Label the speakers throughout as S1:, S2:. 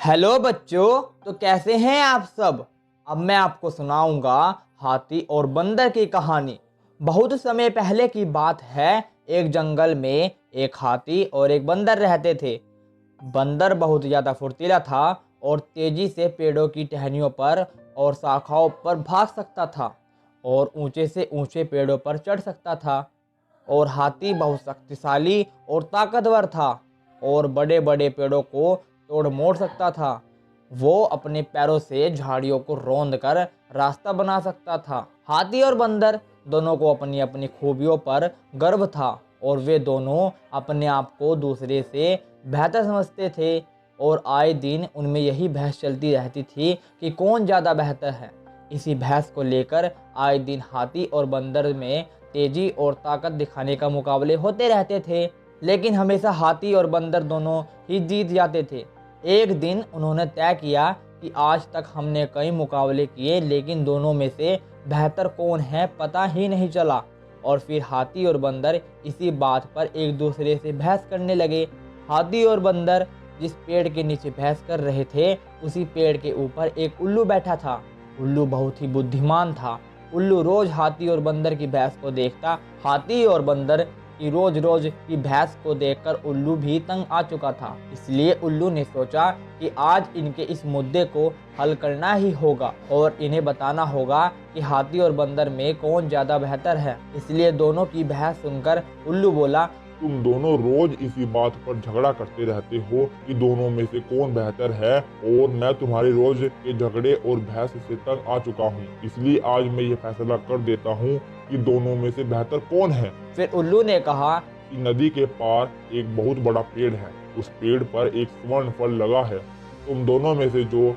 S1: Hello बच्चों, तो कैसे हैं आप सब। अब मैं आपको सुनाऊंगा हाथी और बंदर की कहानी। बहुत समय पहले की बात है। एक जंगल में एक हाथी और एक बंदर रहते थे। बंदर बहुत ज़्यादा फुर्तीला था और तेजी से पेड़ों की टहनियों पर और शाखाओं पर भाग सकता था और ऊंचे से ऊंचे पेड़ों पर चढ़ सकता था। और हाथी बहुत शक्तिशाली और ताकतवर था और बड़े बड़े पेड़ों को तोड़ मोड़ सकता था। वो अपने पैरों से झाड़ियों को रौंद कर रास्ता बना सकता था। हाथी और बंदर दोनों को अपनी अपनी खूबियों पर गर्व था और वे दोनों अपने आप को दूसरे से बेहतर समझते थे। और आए दिन उनमें यही बहस चलती रहती थी कि कौन ज़्यादा बेहतर है। इसी बहस को लेकर आए दिन हाथी और बंदर में तेजी और ताकत दिखाने का मुकाबले होते रहते थे। लेकिन हमेशा हाथी और बंदर दोनों ही जीत जाते थे। एक दिन उन्होंने तय किया कि आज तक हमने कई मुकाबले किए लेकिन दोनों में से बेहतर कौन है पता ही नहीं चला। और फिर हाथी और बंदर इसी बात पर एक दूसरे से बहस करने लगे। हाथी और बंदर जिस पेड़ के नीचे बहस कर रहे थे उसी पेड़ के ऊपर एक उल्लू बैठा था। उल्लू बहुत ही बुद्धिमान था। उल्लू रोज हाथी और बंदर की बहस को देखता। हाथी और बंदर की रोज रोज की बहस को देखकर उल्लू भी तंग आ चुका था। इसलिए उल्लू ने सोचा कि आज इनके इस मुद्दे को हल करना ही होगा और इन्हें बताना होगा कि हाथी और बंदर में कौन ज्यादा बेहतर है। इसलिए दोनों की बहस सुनकर उल्लू बोला,
S2: तुम दोनों रोज इसी बात पर झगड़ा करते रहते हो कि दोनों में से कौन बेहतर है और मैं तुम्हारे रोज के झगड़े और बहस से तंग आ चुका हूँ। इसलिए आज मैं ये फैसला कर देता हूँ कि दोनों में से बेहतर कौन है।
S1: फिर उल्लू ने कहा
S2: कि नदी के पार एक बहुत बड़ा पेड़ है। उस पेड़ पर एक स्वर्ण फल लगा है। तुम दोनों में से जो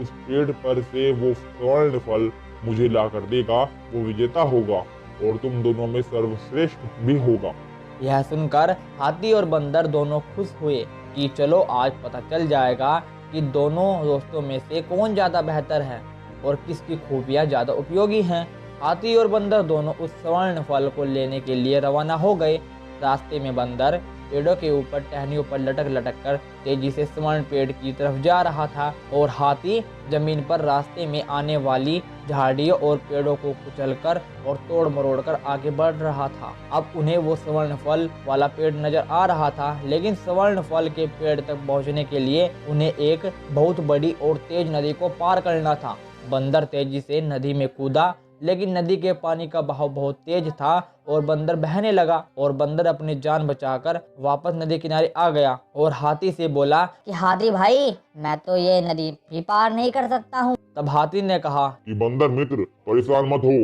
S2: उस पेड़ पर से वो स्वर्ण फल मुझे ला कर देगा वो विजेता होगा और तुम दोनों में सर्वश्रेष्ठ भी होगा।
S1: यह सुनकर हाथी और बंदर दोनों खुश हुए कि चलो आज पता चल जाएगा कि दोनों दोस्तों में से कौन ज़्यादा बेहतर है और किसकी खूबियाँ ज़्यादा उपयोगी हैं। हाथी और बंदर दोनों उस स्वर्ण फल को लेने के लिए रवाना हो गए। रास्ते में बंदर पेड़ों के ऊपर टहनियों पर लटक लटक कर तेजी से स्वर्ण पेड़ की तरफ जा रहा था और हाथी जमीन पर रास्ते में आने वाली झाड़ियों और पेड़ों को कुचलकर और तोड़ मरोड़ कर आगे बढ़ रहा था। अब उन्हें वो स्वर्ण फल वाला पेड़ नजर आ रहा था, लेकिन स्वर्ण फल के पेड़ तक पहुंचने के लिए उन्हें एक बहुत बड़ी और तेज नदी को पार करना था। बंदर तेजी से नदी में कूदा, लेकिन नदी के पानी का बहाव बहुत तेज था और बंदर बहने लगा। और बंदर अपनी जान बचाकर वापस नदी किनारे आ गया और हाथी से बोला
S3: कि हाथी भाई, मैं तो ये नदी भी पार नहीं कर सकता हूँ।
S1: तब हाथी ने कहा
S2: कि बंदर मित्र परेशान मत हो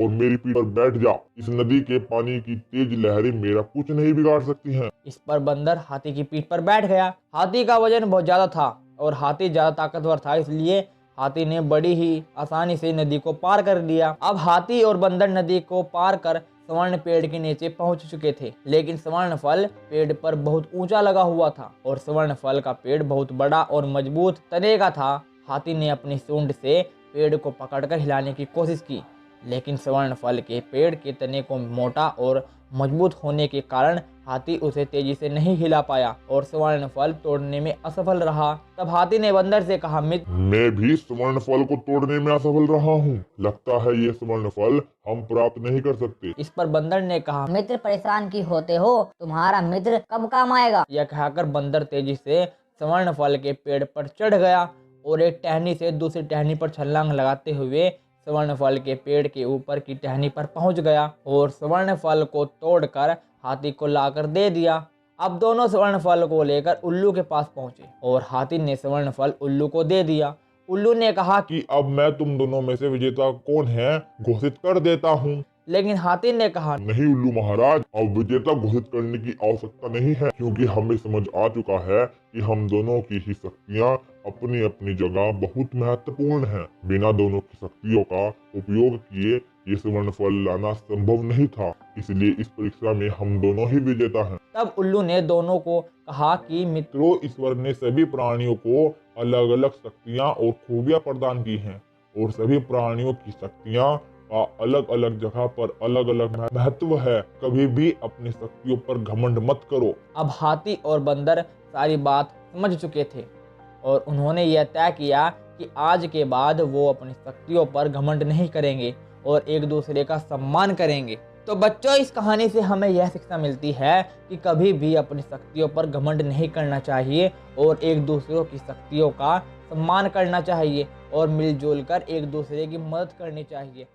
S2: और मेरी पीठ पर बैठ जा। इस नदी के पानी की तेज लहरें मेरा कुछ नहीं बिगाड़ सकती हैं।
S1: इस पर बंदर हाथी की पीठ पर बैठ गया। हाथी का वजन बहुत ज्यादा था और हाथी ज्यादा ताकतवर था, इसलिए हाथी ने बड़ी ही आसानी से नदी को पार कर लिया। अब हाथी और बंदर नदी को पार कर स्वर्ण पेड़ के नीचे पहुंच चुके थे, लेकिन स्वर्ण फल पेड़ पर बहुत ऊंचा लगा हुआ था और स्वर्ण फल का पेड़ बहुत बड़ा और मजबूत तने का था। हाथी ने अपनी सूंड से पेड़ को पकड़कर हिलाने की कोशिश की, लेकिन स्वर्ण फल के पेड़ के तने को मोटा और मजबूत होने के कारण हाथी उसे तेजी से नहीं हिला पाया और स्वर्ण फल तोड़ने में असफल रहा। तब हाथी ने बंदर से कहा, मित्र,
S2: मैं भी स्वर्ण फल को तोड़ने में असफल रहा हूँ। लगता है ये स्वर्ण फल हम प्राप्त नहीं कर सकते।
S1: इस पर बंदर ने कहा,
S3: मित्र परेशान की होते हो, तुम्हारा मित्र कब काम आएगा।
S1: यह कहकर बंदर तेजी से स्वर्ण फल के पेड़ पर चढ़ गया और एक टहनी से दूसरी टहनी पर छलांग लगाते हुए स्वर्ण फल के पेड़ के ऊपर की टहनी पर पहुंच गया और स्वर्ण फल को तोड़कर हाथी को लाकर दे दिया। अब दोनों स्वर्ण फल को लेकर उल्लू के पास पहुंचे और हाथी ने स्वर्ण फल उल्लू को दे दिया। उल्लू ने कहा
S2: कि अब मैं तुम दोनों में से विजेता कौन है घोषित कर देता हूँ।
S1: लेकिन हाथी ने कहा,
S2: नहीं उल्लू महाराज, अब विजेता घोषित करने की आवश्यकता नहीं है, क्योंकि हमें समझ आ चुका है कि हम दोनों की ही शक्तियाँ अपनी अपनी जगह बहुत महत्वपूर्ण हैं। बिना दोनों की शक्तियों का उपयोग किए ये स्वर्ण फल लाना संभव नहीं था, इसलिए इस परीक्षा में हम दोनों ही विजेता हैं।
S1: तब उल्लू ने दोनों को कहा कि
S2: मित्रों, ईश्वर ने सभी प्राणियों को अलग अलग शक्तियाँ और खूबियाँ प्रदान की हैं और सभी प्राणियों की शक्तियाँ का अलग अलग जगह पर अलग अलग महत्व है। कभी भी अपनी शक्तियों पर घमंड मत करो।
S1: अब हाथी और बंदर सारी बात समझ चुके थे और उन्होंने यह तय किया कि आज के बाद वो अपनी शक्तियों पर घमंड नहीं करेंगे और एक दूसरे का सम्मान करेंगे। तो बच्चों, इस कहानी से हमें यह शिक्षा मिलती है कि कभी भी अपनी शक्तियों पर घमंड नहीं करना चाहिए और एक दूसरों की शक्तियों का सम्मान करना चाहिए और मिलजुल कर एक दूसरे की मदद करनी चाहिए।